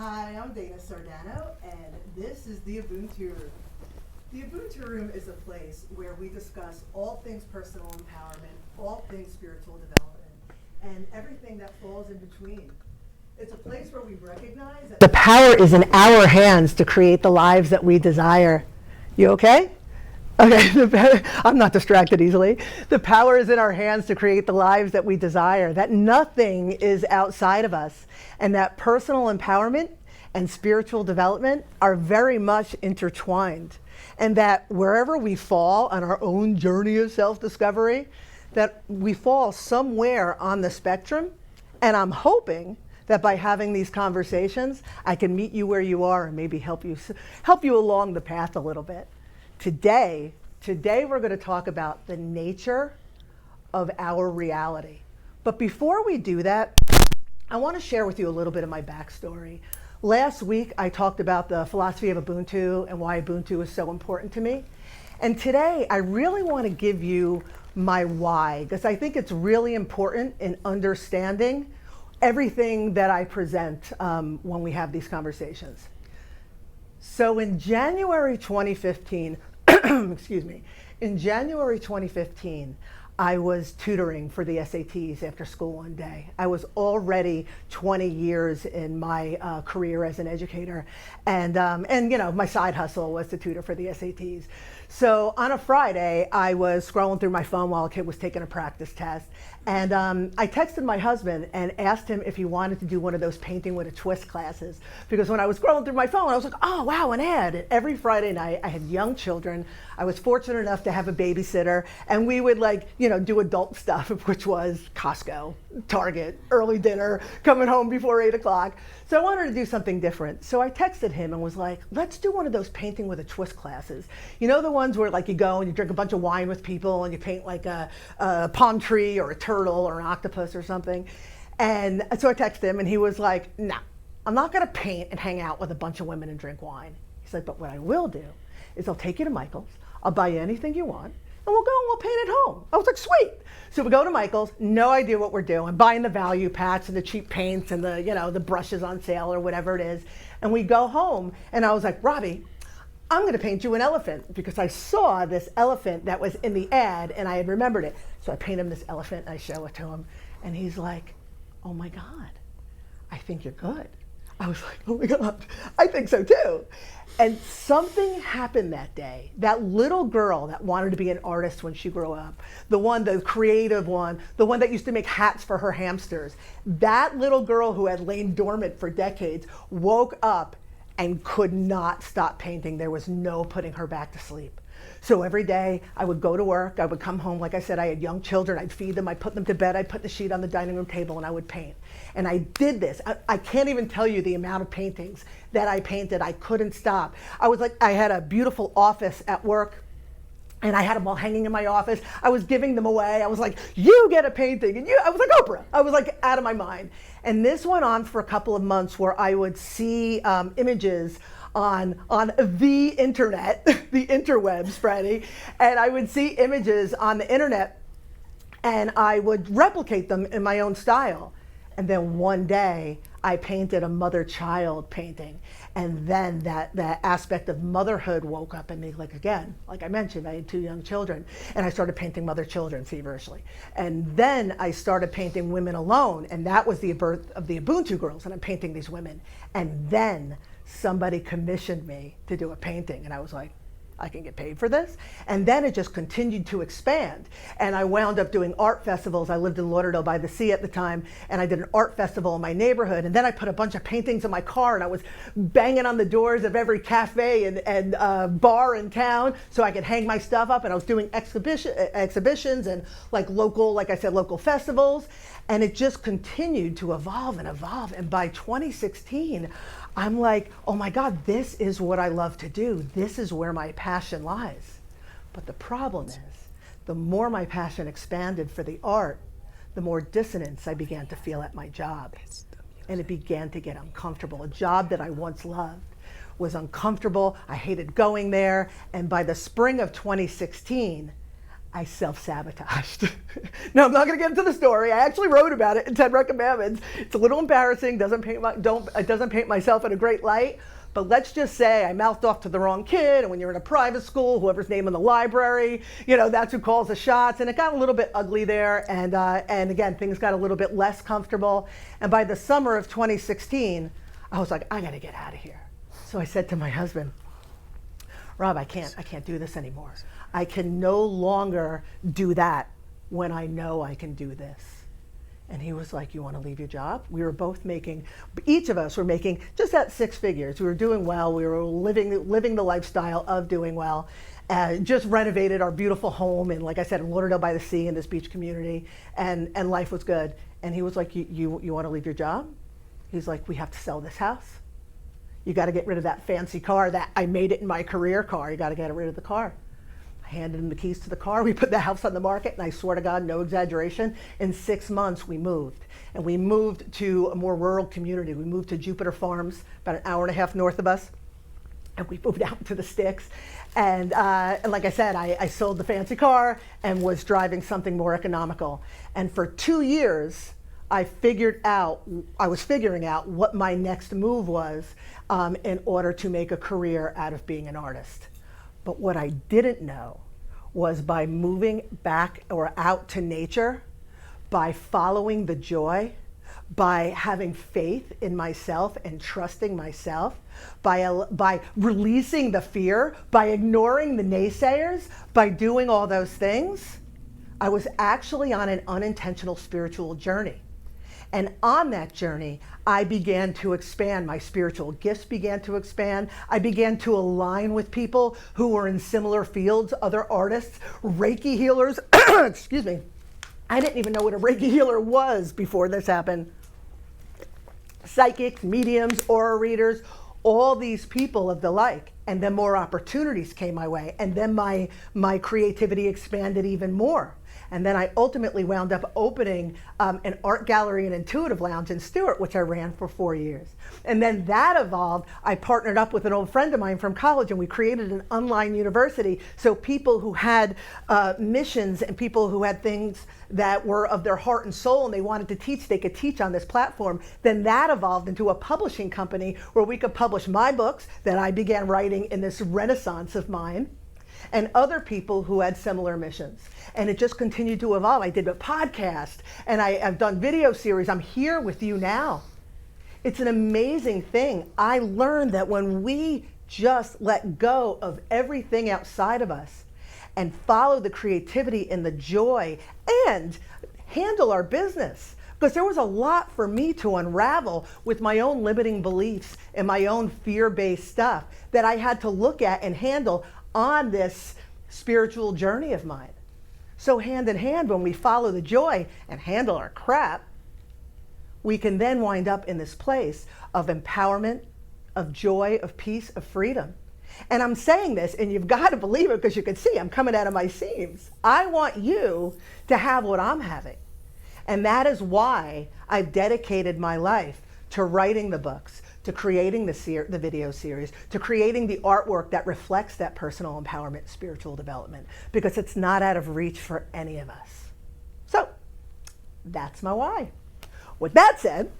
Hi, I'm Dana Sardano, and this is the Ubuntu Room. The Ubuntu Room is a place where we discuss all things personal empowerment, all things spiritual development, and everything that falls in between. It's a place where we recognize that the power is in our hands to create the lives that we desire. You okay? Okay, I'm not distracted easily. The power is in our hands to create the lives that we desire, that nothing is outside of us, and that personal empowerment and spiritual development are very much intertwined, and that wherever we fall on our own journey of self-discovery, that we fall somewhere on the spectrum, and I'm hoping that by having these conversations, I can meet you where you are and maybe help you along the path a little bit. Today we're going to talk about the nature of our reality. But before we do that, I want to share with you a little bit of my backstory. Last week, I talked about the philosophy of Ubuntu and why Ubuntu is so important to me. And today, I really want to give you my why, because I think it's really important in understanding everything that I present when we have these conversations. So in January 2015, excuse me, in January 2015, I was tutoring for the SATs after school one day. I was already 20 years in my career as an educator, and you know, my side hustle was to tutor for the SATs. So on a Friday, I was scrolling through my phone while a kid was taking a practice test, and I texted my husband and asked him if he wanted to do one of those painting with a twist classes, because when I was scrolling through my phone, I was like, oh wow, an ad. And every Friday night, I had young children. I was fortunate enough to have a babysitter, and we would, like, you know, do adult stuff, which was Costco, Target, early dinner, coming home before 8 o'clock. So I wanted to do something different. So I texted him and was like, let's do one of those painting with a twist classes. You know, the ones where, like, you go and you drink a bunch of wine with people and you paint like a palm tree or a turtle or an octopus or something. And so I texted him and he was like, no, I'm not gonna paint and hang out with a bunch of women and drink wine. He's like, but what I will do is I'll take you to Michael's, I'll buy you anything you want, and we'll go and we'll paint at home. I was like, sweet. So we go to Michael's, no idea what we're doing, buying the value packs and the cheap paints and the, you know, the brushes on sale or whatever it is. And we go home and I was like, Robbie, I'm gonna paint you an elephant, because I saw this elephant that was in the ad and I had remembered it. So I paint him this elephant and I show it to him and he's like, oh my God, I think you're good. I was like, oh my God, I think so too. And something happened that day. That little girl that wanted to be an artist when she grew up, the creative one, the one that used to make hats for her hamsters, that little girl who had lain dormant for decades woke up and could not stop painting. There was no putting her back to sleep. So every day I would go to work, I would come home, like I said, I had young children, I'd feed them, I'd put them to bed, I'd put the sheet on the dining room table and I would paint. And I did this. I can't even tell you the amount of paintings that I painted. I couldn't stop. I had a beautiful office at work and I had them all hanging in my office. I was giving them away. I was like, you get a painting. And I was like Oprah. I was like out of my mind. And this went on for a couple of months where I would see images on the internet, the interwebs, Freddie, and I would see images on the internet and I would replicate them in my own style. And then one day I painted a mother-child painting, and then that aspect of motherhood woke up in me, like, again, like I mentioned, I had 2 young children, and I started painting mother-children feverishly. And then I started painting women alone, and that was the birth of the Ubuntu girls, and I'm painting these women. And then somebody commissioned me to do a painting, and I was like, I can get paid for this. And then it just continued to expand. And I wound up doing art festivals. I lived in Lauderdale by the Sea at the time, and I did an art festival in my neighborhood. And then I put a bunch of paintings in my car, and I was banging on the doors of every cafe and bar in town so I could hang my stuff up. And I was doing exhibitions and like I said, local festivals. And it just continued to evolve and evolve. And by 2016, I'm like, oh my God, this is what I love to do. This is where my passion lies. But the problem is, the more my passion expanded for the art, the more dissonance I began to feel at my job. And it began to get uncomfortable. A job that I once loved was uncomfortable. I hated going there. And by the spring of 2016, I self-sabotaged. No, I'm not going to get into the story. I actually wrote about it in 10 Recommendments. It's a little embarrassing. It doesn't paint myself in a great light. But let's just say I mouthed off to the wrong kid, and when you're in a private school, whoever's name in the library, that's who calls the shots. And it got a little bit ugly there, and again, things got a little bit less comfortable. And by the summer of 2016, I was like, I got to get out of here. So I said to my husband, Rob, I can't do this anymore. I can no longer do that when I know I can do this. And he was like, you want to leave your job? We were both making, each of us were making just at 6 figures. We were doing well. We were living the lifestyle of doing well. Just renovated our beautiful home, and like I said, in Lauderdale by the Sea in this beach community, and life was good. And he was like, you want to leave your job? He's like, we have to sell this house. You got to get rid of that fancy car that I made it in my career car. You got to get rid of the car. Handed him the keys to the car. We put the house on the market, and I swear to God, no exaggeration, in 6 months we moved. And we moved to a more rural community. We moved to Jupiter Farms, about an hour and a half north of us. And we moved out to the sticks. And like I said, I sold the fancy car and was driving something more economical. And for 2 years, I was figuring out what my next move was in order to make a career out of being an artist. But what I didn't know was by moving back or out to nature, by following the joy, by having faith in myself and trusting myself, by releasing the fear, by ignoring the naysayers, by doing all those things, I was actually on an unintentional spiritual journey. And on that journey, I began to expand. My spiritual gifts began to expand. I began to align with people who were in similar fields, other artists, Reiki healers. Excuse me. I didn't even know what a Reiki healer was before this happened. Psychics, mediums, aura readers, all these people of the like. And then more opportunities came my way. And then my creativity expanded even more. And then I ultimately wound up opening an art gallery and intuitive lounge in Stewart, which I ran for 4 years. And then that evolved. I partnered up with an old friend of mine from college, and we created an online university. So people who had missions and people who had things that were of their heart and soul and they wanted to teach, they could teach on this platform. Then that evolved into a publishing company where we could publish my books that I began writing in this renaissance of mine, and other people who had similar missions. And it just continued to evolve. I did a podcast, and I've done video series. I'm here with you now. It's an amazing thing. I learned that when we just let go of everything outside of us and follow the creativity and the joy and handle our business, because there was a lot for me to unravel with my own limiting beliefs and my own fear-based stuff that I had to look at and handle on this spiritual journey of mine. So hand in hand, when we follow the joy and handle our crap, we can then wind up in this place of empowerment, of joy, of peace, of freedom. And I'm saying this, and you've got to believe it, because you can see I'm coming out of my seams. I want you to have what I'm having. And that is why I've dedicated my life to writing the books, to creating the video series, to creating the artwork that reflects that personal empowerment, spiritual development, because it's not out of reach for any of us. So that's my why. With that said,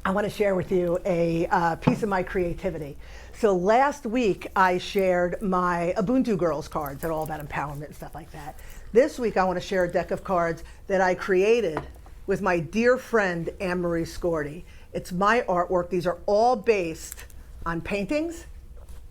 I want to share with you a piece of my creativity. So last week I shared my Ubuntu Girls cards that are all about empowerment and stuff like that. This week I want to share a deck of cards that I created with my dear friend Anne-Marie Scorti. It's my artwork. These are all based on paintings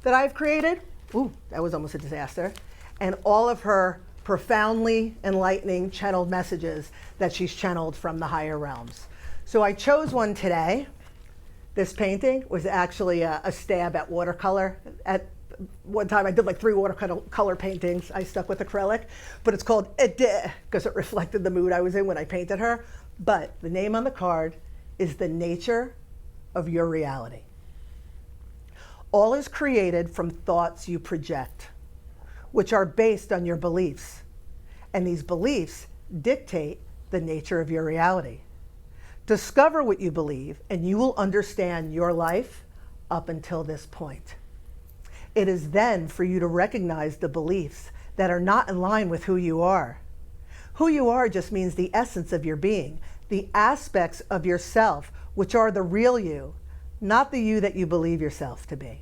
that I've created. Ooh, that was almost a disaster. And all of her profoundly enlightening channeled messages that she's channeled from the higher realms. So I chose one today. This painting was actually a stab at watercolor. At one time I did like 3 watercolor paintings. I stuck with acrylic, but it's called Ede because it reflected the mood I was in when I painted her. But the name on the card is The Nature of Your Reality. All is created from thoughts you project, which are based on your beliefs. And these beliefs dictate the nature of your reality. Discover what you believe, and you will understand your life up until this point. It is then for you to recognize the beliefs that are not in line with who you are. Who you are just means the essence of your being, the aspects of yourself, which are the real you, not the you that you believe yourself to be.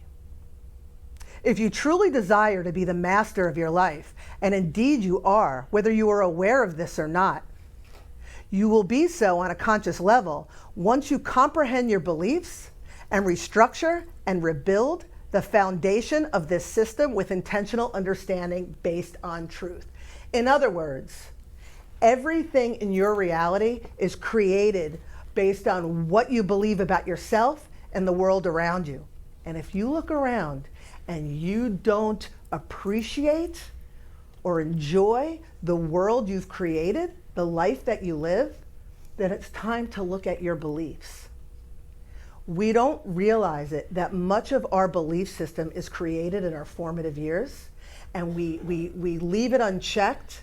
If you truly desire to be the master of your life, and indeed you are, whether you are aware of this or not, you will be so on a conscious level once you comprehend your beliefs and restructure and rebuild the foundation of this system with intentional understanding based on truth. In other words, everything in your reality is created based on what you believe about yourself and the world around you. And if you look around and you don't appreciate or enjoy the world you've created, the life that you live, then it's time to look at your beliefs. We don't realize it that much of our belief system is created in our formative years, and we leave it unchecked,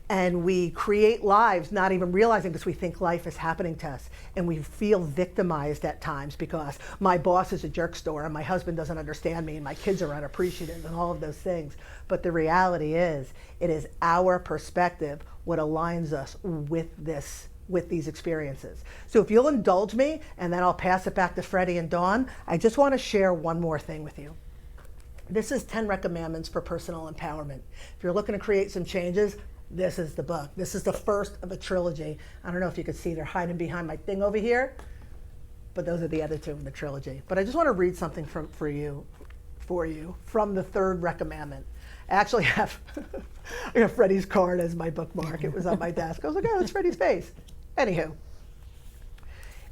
and we create lives not even realizing, because we think life is happening to us, and we feel victimized at times because my boss is a jerk store and my husband doesn't understand me and my kids are unappreciative and all of those things. But the reality is, it is our perspective what aligns us with these experiences. So if you'll indulge me, and then I'll pass it back to Freddie and Dawn, I just want to share one more thing with you. This is 10 Recommendments for Personal Empowerment. If you're looking to create some changes, this is the book. This is the first of a trilogy. I don't know if you can see, they're hiding behind my thing over here, but those are the other two in the trilogy. But I just want to read something for you from the third recommendment. I actually have I have Freddie's card as my bookmark. It was on my desk. I was like, oh, that's Freddie's face. Anywho,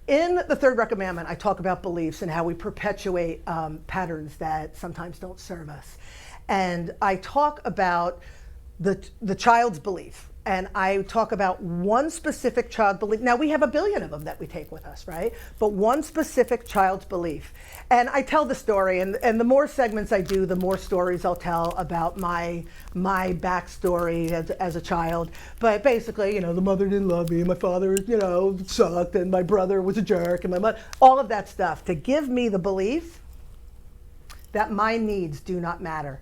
in the third recommendment, I talk about beliefs and how we perpetuate patterns that sometimes don't serve us. And I talk about the child's belief. And I talk about one specific child belief. Now, we have a billion of them that we take with us, right? But one specific child's belief. And I tell the story, and the more segments I do, the more stories I'll tell about my backstory as a child. But basically, the mother didn't love me, and my father, sucked, and my brother was a jerk, and my mother, all of that stuff to give me the belief that my needs do not matter.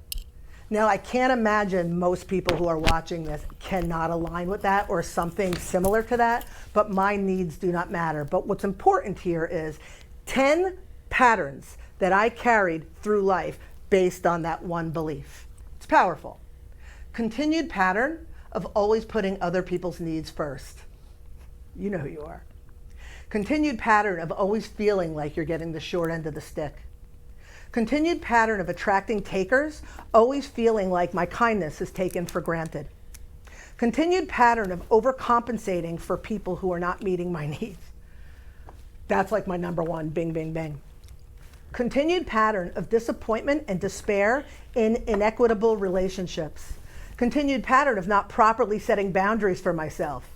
Now, I can't imagine most people who are watching this cannot align with that or something similar to that, but my needs do not matter. But what's important here is 10 patterns that I carried through life based on that one belief. It's powerful. Continued pattern of always putting other people's needs first. You know who you are. Continued pattern of always feeling like you're getting the short end of the stick. Continued pattern of attracting takers, always feeling like my kindness is taken for granted. Continued pattern of overcompensating for people who are not meeting my needs. That's like my number one, bing, bing, bing. Continued pattern of disappointment and despair in inequitable relationships. Continued pattern of not properly setting boundaries for myself.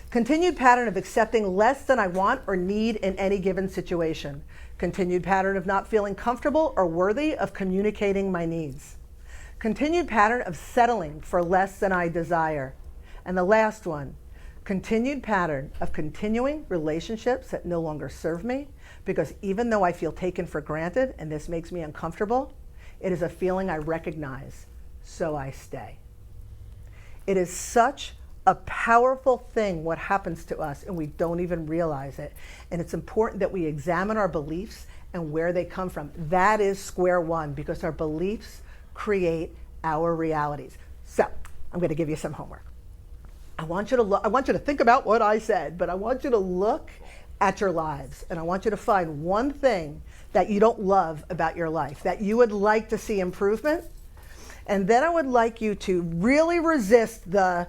Continued pattern of accepting less than I want or need in any given situation. Continued pattern of not feeling comfortable or worthy of communicating my needs. Continued pattern of settling for less than I desire. And the last one, continued pattern of continuing relationships that no longer serve me, because even though I feel taken for granted and this makes me uncomfortable, it is a feeling I recognize, so I stay. It is such a powerful thing what happens to us, and we don't even realize it. And it's important that we examine our beliefs and where they come from. That is square one, because our beliefs create our realities. So I'm going to give you some homework. I want you to think about what I said, but I want you to look at your lives, and I want you to find one thing that you don't love about your life, that you would like to see improvement. And then I would like you to really resist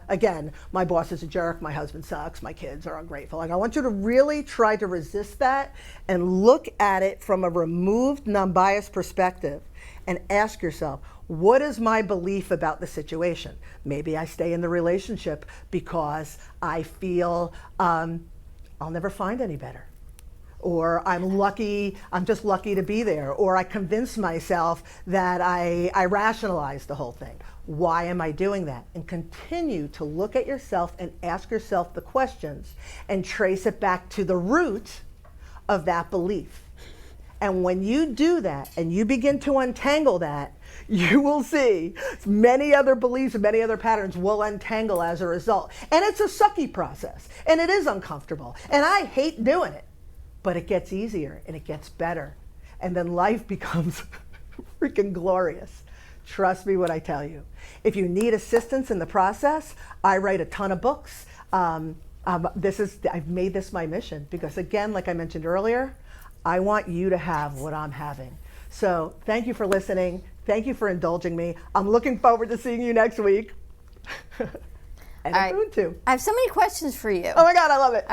again, my boss is a jerk, my husband sucks, my kids are ungrateful. Like, I want you to really try to resist that and look at it from a removed, non-biased perspective and ask yourself, what is my belief about the situation? Maybe I stay in the relationship because I feel I'll never find any better. Or I'm just lucky to be there. Or I convince myself that I rationalize the whole thing. Why am I doing that? And continue to look at yourself and ask yourself the questions and trace it back to the root of that belief. And when you do that and you begin to untangle that, you will see many other beliefs and many other patterns will untangle as a result. And it's a sucky process, and it is uncomfortable, and I hate doing it, but it gets easier and it gets better. And then life becomes freaking glorious. Trust me when I tell you. If you need assistance in the process, I write a ton of books. I've made this my mission because, again, like I mentioned earlier, I want you to have what I'm having. So thank you for listening. Thank you for indulging me. I'm looking forward to seeing you next week. And All right. Ubuntu. I have so many questions for you. Oh my God, I love it.